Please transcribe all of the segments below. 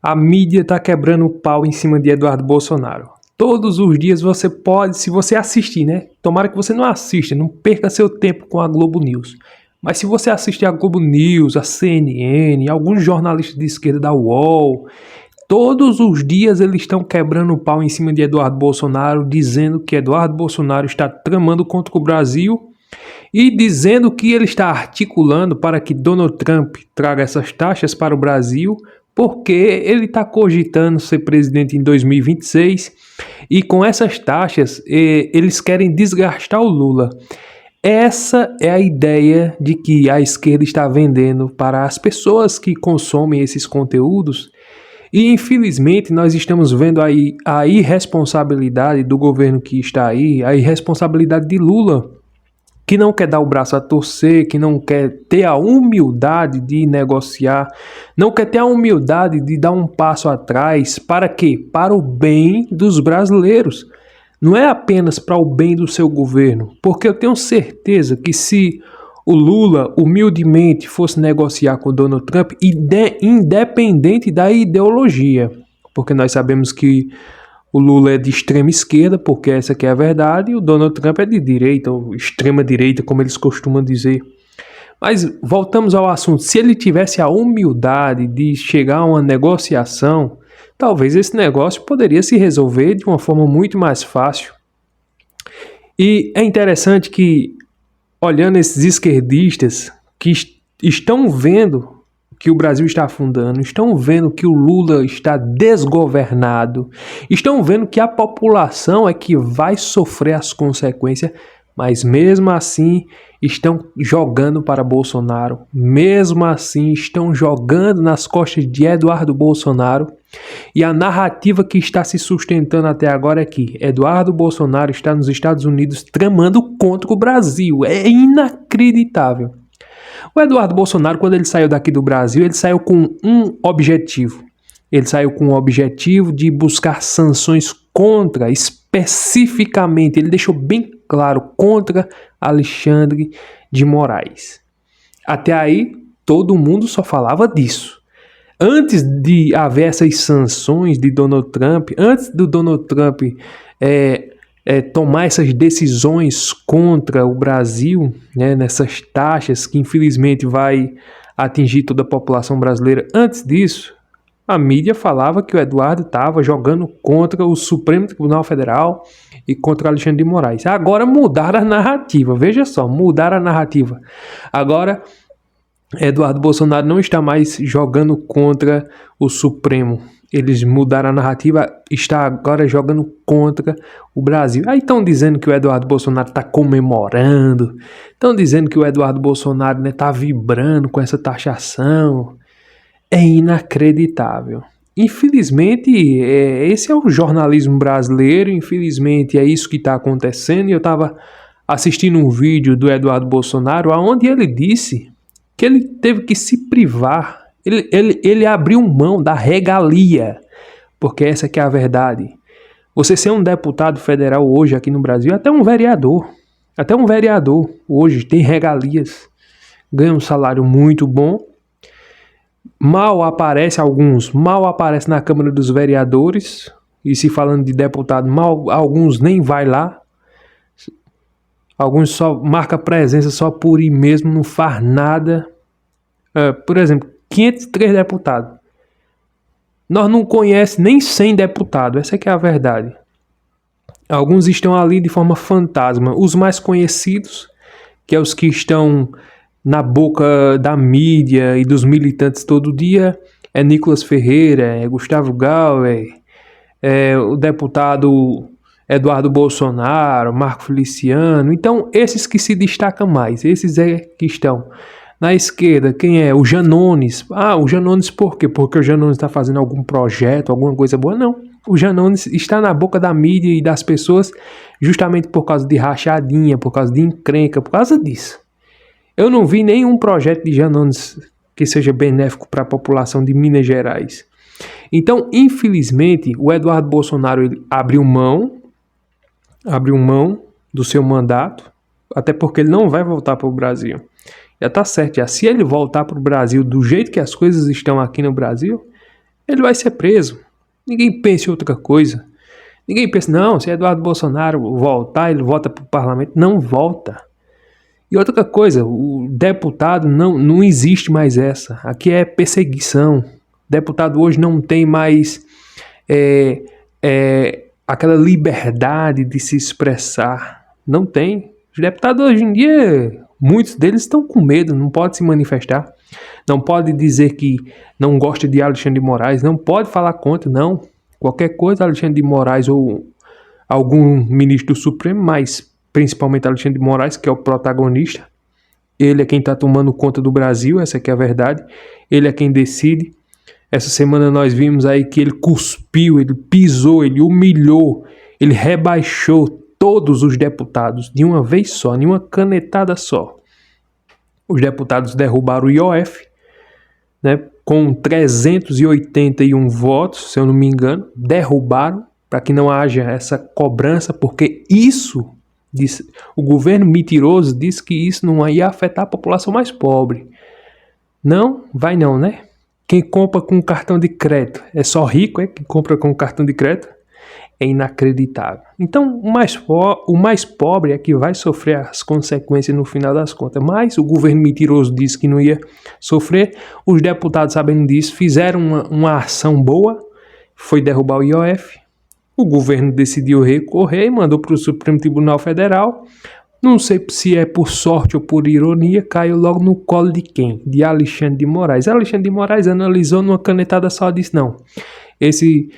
A mídia está quebrando o pau em cima de Eduardo Bolsonaro. Todos os dias você pode, se você assistir, né? Tomara que você não assista, não perca seu tempo com a Globo News. Mas se você assistir a Globo News, a CNN, alguns jornalistas de esquerda da UOL, todos os dias eles estão quebrando o pau em cima de Eduardo Bolsonaro, dizendo que Eduardo Bolsonaro está tramando contra o Brasil e dizendo que ele está articulando para que Donald Trump traga essas taxas para o Brasil, porque ele está cogitando ser presidente em 2026 e com essas taxas eles querem desgastar o Lula. Essa é a ideia de que a esquerda está vendendo para as pessoas que consomem esses conteúdos. E infelizmente nós estamos vendo aí a irresponsabilidade do governo que está aí, a irresponsabilidade de Lula, que não quer dar o braço a torcer, que não quer ter a humildade de negociar, não quer ter a humildade de dar um passo atrás. Para quê? Para o bem dos brasileiros. Não é apenas para o bem do seu governo, porque eu tenho certeza que se o Lula humildemente fosse negociar com Donald Trump, independente da ideologia, porque nós sabemos que o Lula é de extrema esquerda, porque essa que é a verdade, e o Donald Trump é de direita, ou extrema direita, como eles costumam dizer. Mas voltamos ao assunto. Se ele tivesse a humildade de chegar a uma negociação, talvez esse negócio poderia se resolver de uma forma muito mais fácil. E é interessante que, olhando esses esquerdistas que estão vendo que o Brasil está afundando, estão vendo que o Lula está desgovernado, estão vendo que a população é que vai sofrer as consequências, mas mesmo assim estão jogando para Bolsonaro, mesmo assim estão jogando nas costas de Eduardo Bolsonaro, e a narrativa que está se sustentando até agora é que Eduardo Bolsonaro está nos Estados Unidos tramando contra o Brasil. É inacreditável. O Eduardo Bolsonaro, quando ele saiu daqui do Brasil, ele saiu com um objetivo. Ele saiu com o objetivo de buscar sanções contra, especificamente, ele deixou bem claro, contra Alexandre de Moraes. Até aí, todo mundo só falava disso. Antes de haver essas sanções de Donald Trump, antes do Donald Trump tomar essas decisões contra o Brasil, né, nessas taxas que infelizmente vai atingir toda a população brasileira, antes disso, a mídia falava que o Eduardo estava jogando contra o Supremo Tribunal Federal e contra Alexandre de Moraes. Agora mudaram a narrativa, veja só, mudaram a narrativa. Agora Eduardo Bolsonaro não está mais jogando contra o Supremo. Eles mudaram a narrativa, está agora jogando contra o Brasil. Aí estão dizendo que o Eduardo Bolsonaro está comemorando, estão dizendo que o Eduardo Bolsonaro está vibrando com essa taxação. É inacreditável. Infelizmente, esse é o jornalismo brasileiro, infelizmente é isso que está acontecendo. E eu estava assistindo um vídeo do Eduardo Bolsonaro, onde ele disse que ele teve que se privar, ele abriu mão da regalia, porque essa que é a verdade. Você ser um deputado federal hoje aqui no Brasil, até um vereador hoje tem regalias, ganha um salário muito bom, mal aparece na Câmara dos Vereadores, e se falando de deputado, alguns nem vai lá, alguns só marca presença só por ir mesmo, não faz nada. Por exemplo, 503 deputados. Nós não conhecemos nem 100 deputados, essa que é a verdade. Alguns estão ali de forma fantasma. Os mais conhecidos, que é os que estão na boca da mídia e dos militantes todo dia, é Nicolas Ferreira, é Gustavo Gauer, é o deputado Eduardo Bolsonaro, Marco Feliciano. Então, esses que se destacam mais, esses que estão na esquerda. Quem é? O Janones. O Janones por quê? Porque o Janones está fazendo algum projeto, alguma coisa boa? Não. O Janones está na boca da mídia e das pessoas justamente por causa de rachadinha, por causa de encrenca, por causa disso. Eu não vi nenhum projeto de Janones que seja benéfico para a população de Minas Gerais. Então, infelizmente, o Eduardo Bolsonaro ele abriu mão do seu mandato, até porque ele não vai voltar para o Brasil. Já está certo, se ele voltar para o Brasil do jeito que as coisas estão aqui no Brasil, ele vai ser preso. Ninguém pensa em outra coisa. Ninguém pensa, não, se Eduardo Bolsonaro voltar, ele volta para o parlamento. Não volta. E outra coisa, o deputado não existe mais essa. Aqui é perseguição. Deputado hoje não tem mais aquela liberdade de se expressar. Não tem. Os deputados hoje em dia, muitos deles estão com medo, não pode se manifestar. Não pode dizer que não gosta de Alexandre de Moraes, não pode falar contra, não. Qualquer coisa, Alexandre de Moraes ou algum ministro do Supremo, mas principalmente Alexandre de Moraes, que é o protagonista. Ele é quem está tomando conta do Brasil, essa aqui é a verdade. Ele é quem decide. Essa semana nós vimos aí que ele cuspiu, ele pisou, ele humilhou, ele rebaixou todos os deputados de uma vez só, de uma canetada só. Os deputados derrubaram o IOF, né, com 381 votos, se eu não me engano, derrubaram para que não haja essa cobrança, porque isso, o governo mentiroso disse que isso não ia afetar a população mais pobre. Não, vai não, né? Quem compra com cartão de crédito é só rico, é? Quem compra com cartão de crédito é inacreditável. Então, o mais pobre é que vai sofrer as consequências no final das contas. Mas o governo mentiroso disse que não ia sofrer. Os deputados, sabendo disso, fizeram uma ação boa, foi derrubar o IOF. O governo decidiu recorrer e mandou para o Supremo Tribunal Federal. Não sei se é por sorte ou por ironia, caiu logo no colo de quem? De Alexandre de Moraes. Alexandre de Moraes analisou numa canetada só, disse não. Esse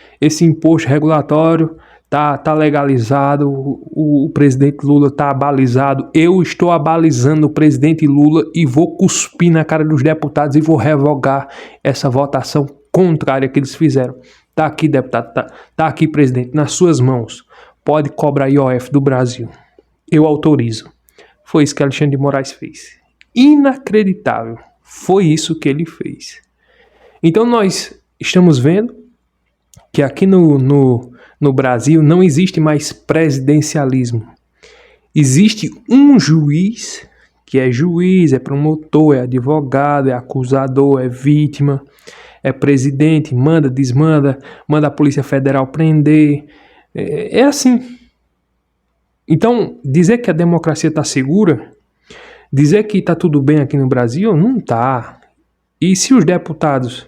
imposto regulatório tá legalizado, o presidente Lula está abalizado, eu estou abalizando o presidente Lula e vou cuspir na cara dos deputados e vou revogar essa votação contrária que eles fizeram. Tá aqui, deputado, tá aqui, presidente, nas suas mãos. Pode cobrar IOF do Brasil. Eu autorizo. Foi isso que Alexandre de Moraes fez. Inacreditável. Foi isso que ele fez. Então nós estamos vendo que aqui no Brasil não existe mais presidencialismo. Existe um juiz, que é juiz, é promotor, é advogado, é acusador, é vítima, é presidente, manda, desmanda, manda a Polícia Federal prender. É assim. Então, dizer que a democracia está segura, dizer que está tudo bem aqui no Brasil, não está. E se os deputados,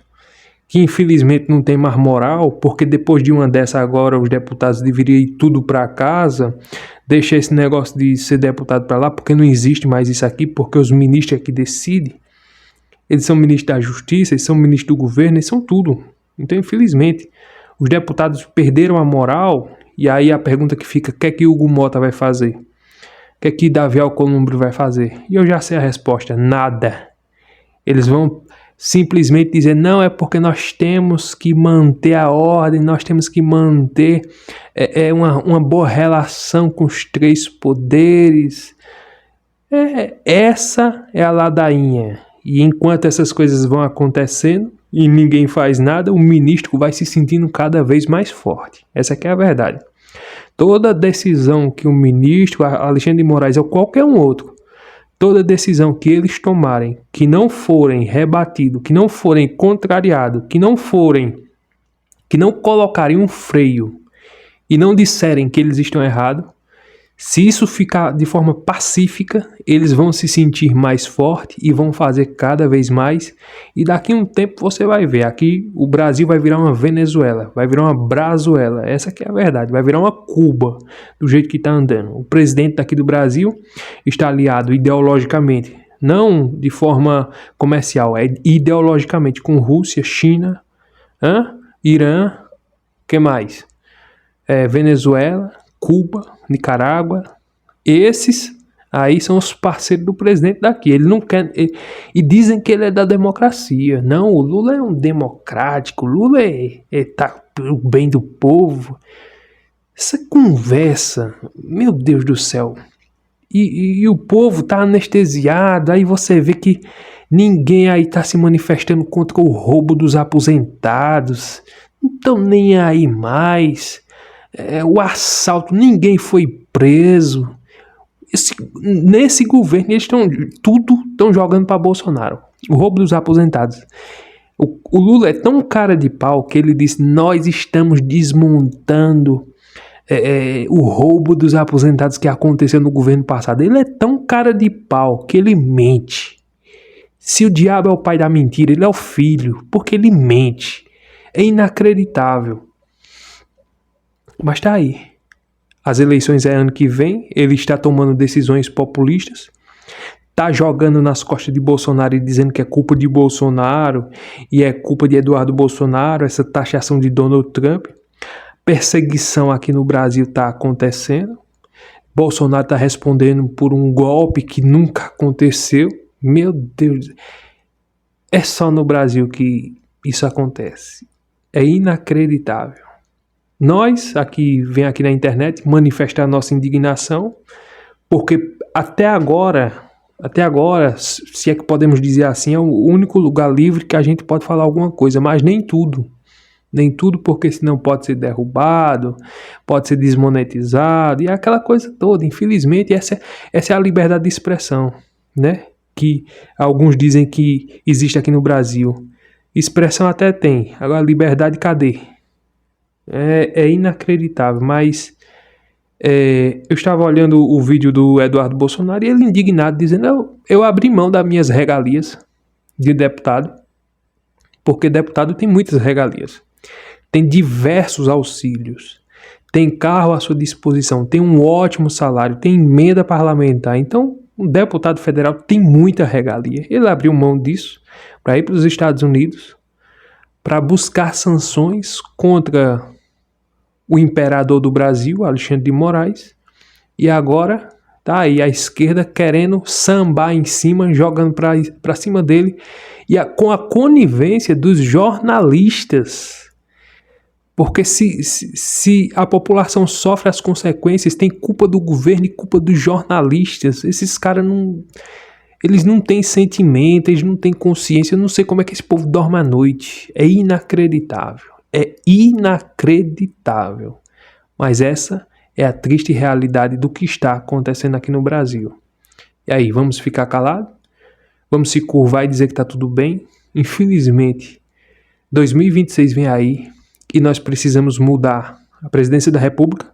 que infelizmente não tem mais moral, porque depois de uma dessa agora os deputados deveriam ir tudo para casa, deixar esse negócio de ser deputado para lá, porque não existe mais isso aqui, porque os ministros é que decidem. Eles são ministros da Justiça, eles são ministros do governo, eles são tudo. Então, infelizmente, os deputados perderam a moral. E aí a pergunta que fica, o que é que Hugo Mota vai fazer? O que é que Davi Alcolumbre vai fazer? E eu já sei a resposta, nada. Eles vão simplesmente dizer, não, é porque nós temos que manter a ordem, nós temos que manter uma boa relação com os três poderes. Essa é a ladainha. E enquanto essas coisas vão acontecendo e ninguém faz nada, o ministro vai se sentindo cada vez mais forte. Essa aqui é a verdade. Toda decisão que o ministro, Alexandre de Moraes ou qualquer um outro, toda decisão que eles tomarem, que não forem rebatido, que não forem contrariado, que não colocarem um freio e não disserem que eles estão errados, se isso ficar de forma pacífica, eles vão se sentir mais fortes e vão fazer cada vez mais. E daqui a um tempo você vai ver, aqui o Brasil vai virar uma Venezuela, vai virar uma Brazuela, essa que é a verdade, vai virar uma Cuba, do jeito que está andando. O presidente daqui do Brasil está aliado ideologicamente, não de forma comercial, é ideologicamente com Rússia, China, Irã, que mais? Venezuela, Cuba, Nicarágua, esses aí são os parceiros do presidente daqui. Ele não quer. E dizem que ele é da democracia. Não, o Lula é um democrático, o Lula tá pelo bem do povo. Essa conversa, meu Deus do céu. E o povo tá anestesiado. Aí você vê que ninguém aí tá se manifestando contra o roubo dos aposentados. Não estão nem aí mais. O assalto, ninguém foi preso. Nesse governo eles estão jogando para Bolsonaro. O roubo dos aposentados. O Lula é tão cara de pau que ele diz: nós estamos desmontando o roubo dos aposentados que aconteceu no governo passado. Ele é tão cara de pau que ele mente. Se o diabo é o pai da mentira, ele é o filho, porque ele mente. É inacreditável. Mas tá aí. As eleições é ano que vem, ele está tomando decisões populistas, tá jogando nas costas de Bolsonaro e dizendo que é culpa de Bolsonaro e é culpa de Eduardo Bolsonaro, essa taxação de Donald Trump. Perseguição aqui no Brasil tá acontecendo. Bolsonaro tá respondendo por um golpe que nunca aconteceu. Meu Deus, é só no Brasil que isso acontece. É inacreditável. Nós, vem aqui na internet, manifestar nossa indignação, porque até agora, se é que podemos dizer assim, é o único lugar livre que a gente pode falar alguma coisa, mas nem tudo. Nem tudo, porque senão pode ser derrubado, pode ser desmonetizado, e aquela coisa toda. Infelizmente, essa é a liberdade de expressão, né? Que alguns dizem que existe aqui no Brasil. Expressão até tem, agora liberdade cadê? É inacreditável, mas eu estava olhando o vídeo do Eduardo Bolsonaro e ele indignado, dizendo: eu abri mão das minhas regalias de deputado, porque deputado tem muitas regalias, tem diversos auxílios, tem carro à sua disposição, tem um ótimo salário, tem emenda parlamentar. Então, um deputado federal tem muita regalia. Ele abriu mão disso para ir para os Estados Unidos para buscar sanções contra o imperador do Brasil, Alexandre de Moraes, e agora tá aí a esquerda querendo sambar em cima, jogando para cima dele, e com a conivência dos jornalistas. Porque se a população sofre as consequências, tem culpa do governo e culpa dos jornalistas. Esses caras eles não têm sentimento, eles não têm consciência. Eu não sei como é que esse povo dorme à noite. É inacreditável. É inacreditável. Mas essa é a triste realidade do que está acontecendo aqui no Brasil. E aí, vamos ficar calados? Vamos se curvar e dizer que está tudo bem? Infelizmente, 2026 vem aí e nós precisamos mudar a presidência da República.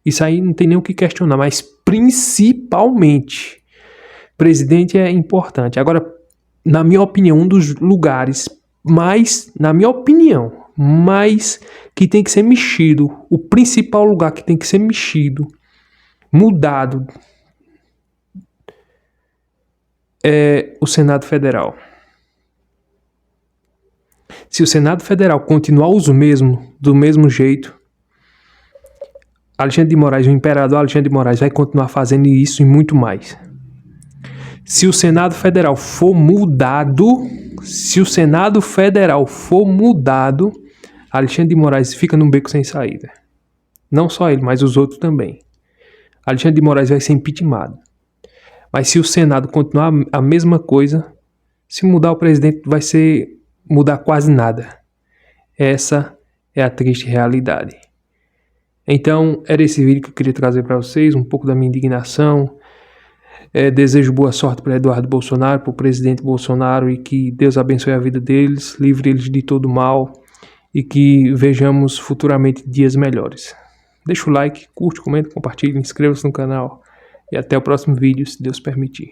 Isso aí não tem nem o que questionar, mas principalmente, presidente é importante. Agora, na minha opinião, um dos lugares mais, que tem que ser mexido, o principal lugar que tem que ser mexido, mudado, é o Senado Federal. Se o Senado Federal continuar do mesmo jeito, Alexandre de Moraes, o imperador Alexandre de Moraes, vai continuar fazendo isso e muito mais. Se o Senado Federal for mudado, Alexandre de Moraes fica num beco sem saída. Não só ele, mas os outros também. Alexandre de Moraes vai ser impeachmentado. Mas se o Senado continuar a mesma coisa, se mudar o presidente, vai ser mudar quase nada. Essa é a triste realidade. Então, era esse vídeo que eu queria trazer para vocês, um pouco da minha indignação. Desejo boa sorte para Eduardo Bolsonaro, para o presidente Bolsonaro, e que Deus abençoe a vida deles, livre eles de todo mal e que vejamos futuramente dias melhores. Deixa o like, curte, comenta, compartilha, inscreva-se no canal e até o próximo vídeo, se Deus permitir.